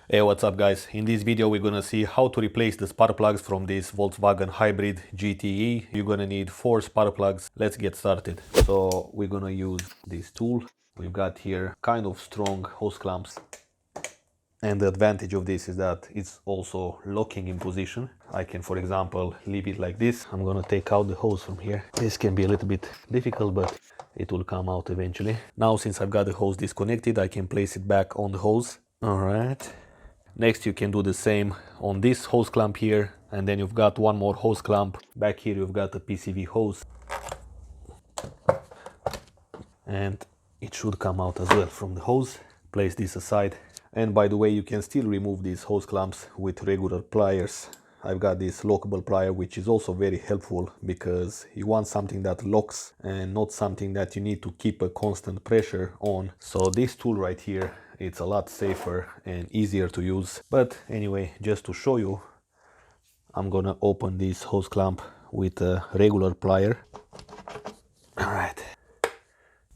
Hey, what's up guys? In this video we're gonna see how to replace the spark plugs from this Volkswagen hybrid GTE. You're gonna need 4 spark plugs. Let's get started. So we're gonna use this tool. We've got here kind of strong hose clamps. And the advantage of this is that it's also locking in position. I can, for example, leave it like this. I'm gonna take out the hose from here. This can be a little bit difficult, but it will come out eventually. Now, since I've got the hose disconnected, I can place it back on the hose. All right. Next, you can do the same on this hose clamp here, and then you've got one more hose clamp. Back here, you've got a PCV hose. And it should come out as well from the hose. Place this aside. And by the way, you can still remove these hose clamps with regular pliers. I've got this lockable plier, which is also very helpful because you want something that locks and not something that you need to keep a constant pressure on. So this tool right here, it's a lot safer and easier to use. But anyway, just to show you, I'm gonna open this hose clamp with a regular plier. All right.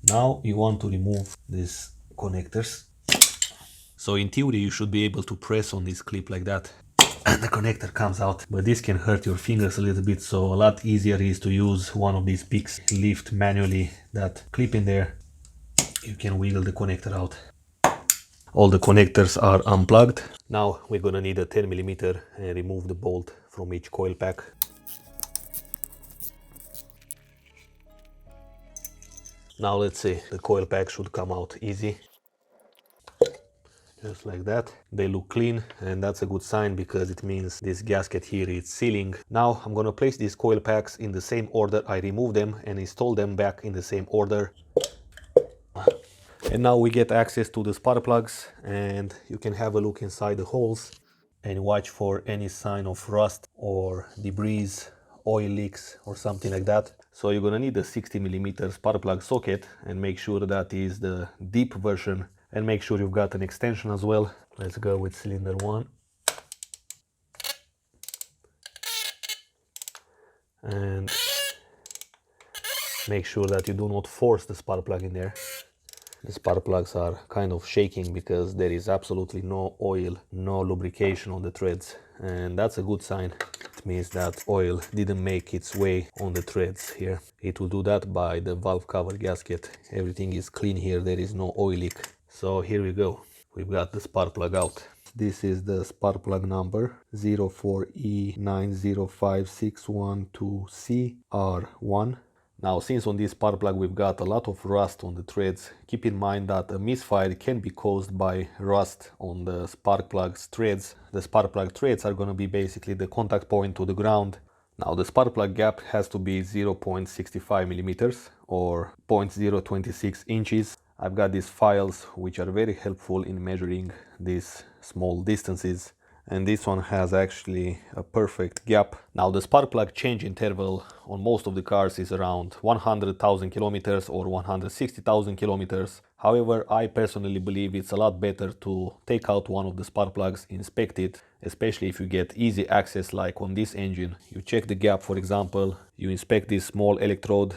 Now you want to remove these connectors. So in theory you should be able to press on this clip like that and the connector comes out, but this can hurt your fingers a little bit, so a lot easier is to use one of these picks. Lift manually that clip in there, you can wiggle the connector out. All the connectors are unplugged. Now we're gonna need a 10mm and remove the bolt from each coil pack. Now let's see, the coil pack should come out easy. Just like that. They look clean, and that's a good sign because it means this gasket here is sealing. Now I'm gonna place these coil packs in the same order I removed them and install them back in the same order. And now we get access to the spark plugs, and you can have a look inside the holes and watch for any sign of rust or debris, oil leaks or something like that. So you're gonna need a 60mm spark plug socket, and make sure that is the deep version, and make sure you've got an extension as well. Let's go with cylinder 1. And make sure that you do not force the spark plug in there. The spark plugs are kind of shaking because there is absolutely no oil, no lubrication on the threads, and that's a good sign. It means that oil didn't make its way on the threads here. It will do that by the valve cover gasket. Everything is clean here, there is no oil leak. So here we go, we've got the spark plug out. This is the spark plug number 04E905612CR1. Now, since on this spark plug we've got a lot of rust on the threads, keep in mind that a misfire can be caused by rust on the spark plug's threads. The spark plug threads are going to be basically the contact point to the ground. Now, the spark plug gap has to be 0.65mm or 0.026 inches. I've got these files which are very helpful in measuring these small distances, and this one has actually a perfect gap. Now, the spark plug change interval on most of the cars is around 100,000 kilometers or 160,000 kilometers. However, I personally believe it's a lot better to take out one of the spark plugs, inspect it, especially if you get easy access like on this engine. You check the gap, for example, you inspect this small electrode,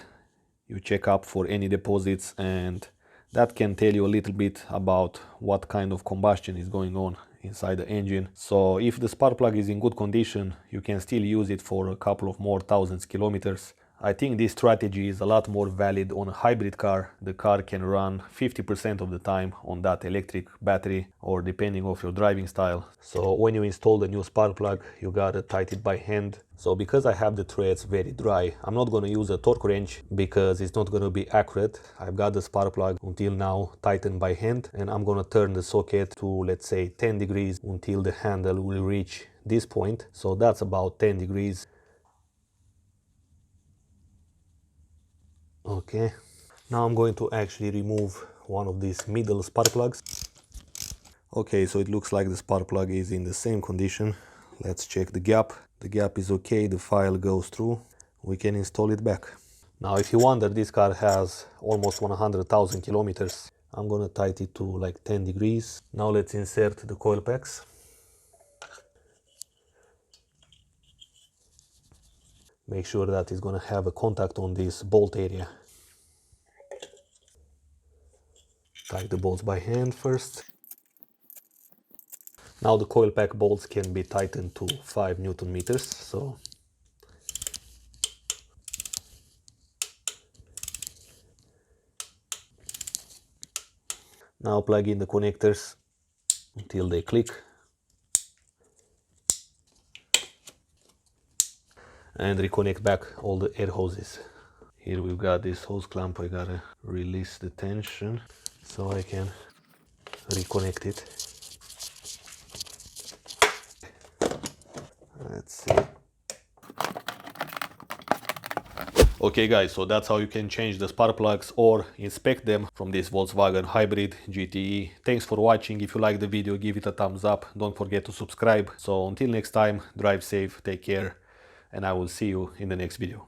you check up for any deposits, and that can tell you a little bit about what kind of combustion is going on inside the engine. So if the spark plug is in good condition, you can still use it for a couple of more thousands kilometers. I think this strategy is a lot more valid on a hybrid car. The car can run 50% of the time on that electric battery, or depending on your driving style. So when you install the new spark plug, you gotta tighten it by hand. So because I have the threads very dry, I'm not gonna use a torque wrench because it's not gonna be accurate. I've got the spark plug until now tightened by hand, and I'm gonna turn the socket to, let's say, 10 degrees until the handle will reach this point. So that's about 10 degrees. Okay, now I'm going to actually remove one of these middle spark plugs. Okay, so it looks like the spark plug is in the same condition. Let's check the gap. The gap is okay, the file goes through. We can install it back. Now, if you wonder, this car has almost 100,000 kilometers. I'm gonna tighten it to like 10 degrees. Now let's insert the coil packs. Make sure that it's gonna have a contact on this bolt area. Tighten the bolts by hand first. Now the coil pack bolts can be tightened to 5 Newton meters. So now plug in the connectors until they click. And reconnect back all the air hoses. Here we've got this hose clamp. I gotta release the tension so I can reconnect it. Let's see. Okay guys, so that's how you can change the spark plugs or inspect them from this Volkswagen Hybrid GTE. Thanks for watching. If you like the video, give it a thumbs up. Don't forget to subscribe. So until next time, drive safe, take care, and I will see you in the next video.